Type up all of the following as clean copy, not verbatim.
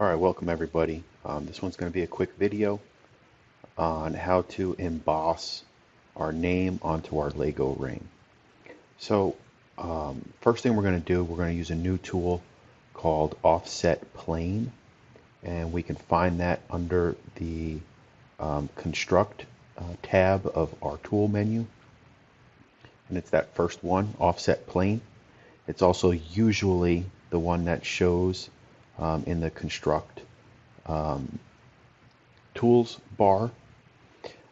Alright, welcome everybody. This one's going to be a quick video on how to emboss our name onto our Lego ring. So, first thing we're going to do, we're going to use a new tool called Offset Plane, and we can find that under the Construct tab of our tool menu, and it's that first one, Offset Plane. It's also usually the one that shows in the Construct tools bar.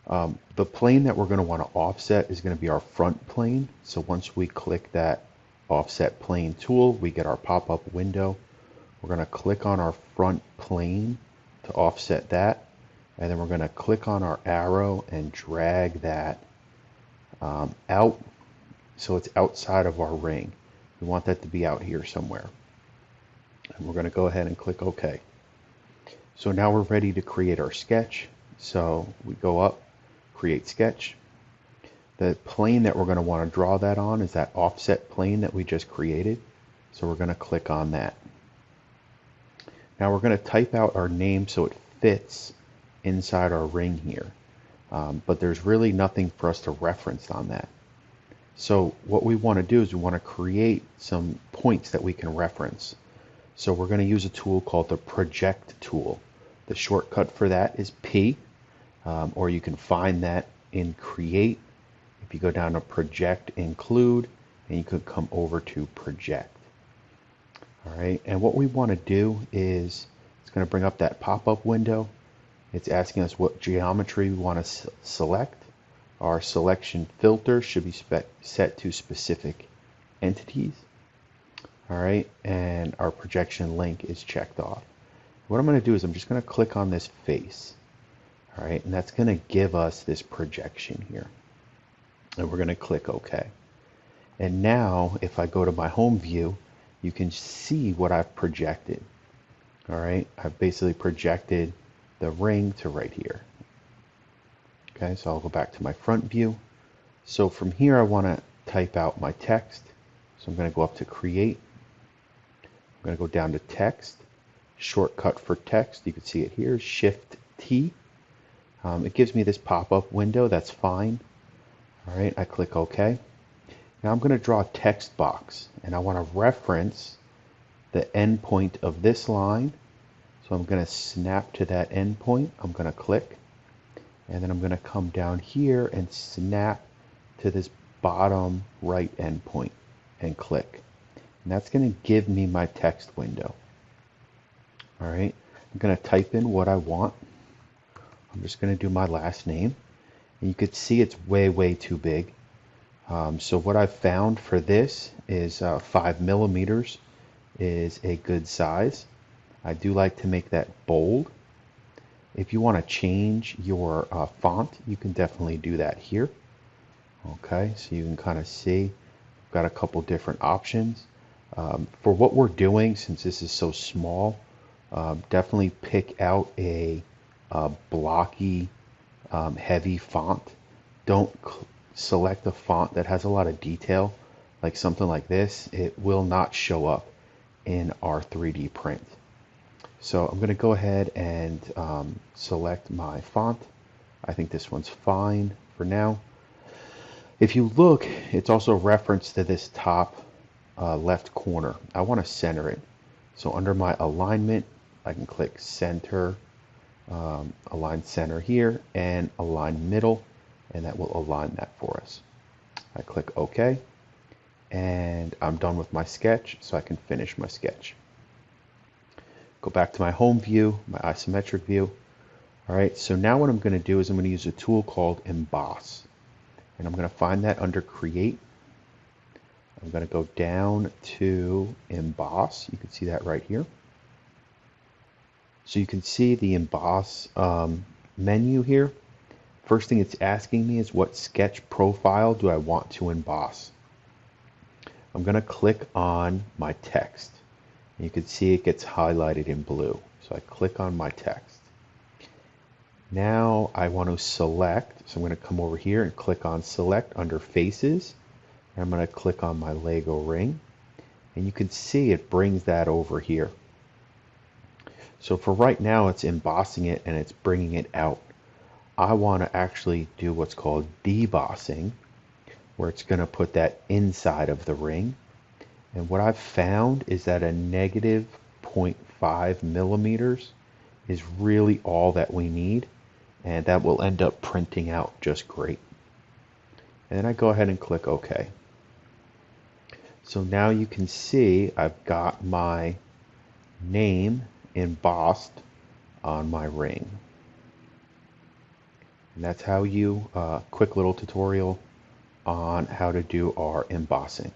The plane that we're going to want to offset is going to be our front plane. So once we click that offset plane tool, we get our pop-up window. We're going to click on our front plane to offset that, and then we're going to click on our arrow and drag that out so it's outside of our ring. We want that to be out here somewhere. And we're going to go ahead and click OK. So now we're ready to create our sketch. So we go up, create sketch. The plane that we're going to want to draw that on is that offset plane that we just created. So we're going to click on that. Now we're going to type out our name so it fits inside our ring here. But there's really nothing for us to reference on that. So what we want to do is we want to create some points that we can reference. So we're going to use a tool called the Project tool. The shortcut for that is P, or you can find that in Create. If you go down to Project Include, and you could come over to Project. All right, and what we want to do is it's going to bring up that pop-up window. It's asking us what geometry we want to select. Our selection filter should be set to specific entities. All right, and our projection link is checked off. What I'm going to do is I'm just going to click on this face. All right, and that's going to give us this projection here. And we're going to click OK. And now if I go to my home view, you can see what I've projected. All right, I've basically projected the ring to right here. Okay, so I'll go back to my front view. So from here I want to type out my text. So I'm going to go up to Create. I'm going to go down to Text. Shortcut for text, you can see it here, Shift T. It gives me this pop-up window, that's fine. All right, I click OK. Now I'm going to draw a text box, and I want to reference the end point of this line. So I'm going to snap to that end point. I'm going to click, and then I'm going to come down here and snap to this bottom right end point and click. And that's going to give me my text window. All right, I'm going to type in what I want. I'm just going to do my last name. And you could see it's way too big. So what I've found for this is 5 millimeters is a good size. I do like to make that bold. If you want to change your font, you can definitely do that here. Okay, so you can kind of see we've got a couple different options. For what we're doing, since this is so small, definitely pick out a blocky, heavy font. Don't select a font that has a lot of detail, like something like this. It will not show up in our 3D print. So I'm going to go ahead and select my font. I think this one's fine for now. If you look, it's also referenced to this top left corner. I want to center it. So under my alignment, I can click center, align center here, and align middle, and that will align that for us. I click OK, and I'm done with my sketch, so I can finish my sketch. Go back to my home view, my isometric view. All right, so now what I'm going to do is I'm going to use a tool called Emboss, and I'm going to find that under Create. I'm going to go down to Emboss. You can see that right here. So you can see the Emboss menu here. First thing it's asking me is what sketch profile do I want to emboss. I'm going to click on my text. And you can see it gets highlighted in blue. So I click on my text. Now I want to select, so I'm going to come over here and click on Select under Faces. And I'm going to click on my Lego ring. And you can see it brings that over here. So for right now, it's embossing it and it's bringing it out. I want to actually do what's called debossing, where it's going to put that inside of the ring. And what I've found is that a negative zero point 0.5 millimeters is really all that we need, and that will end up printing out just great. And then I go ahead and click OK. So now you can see I've got my name embossed on my ring. And that's how you, quick little tutorial on how to do our embossing.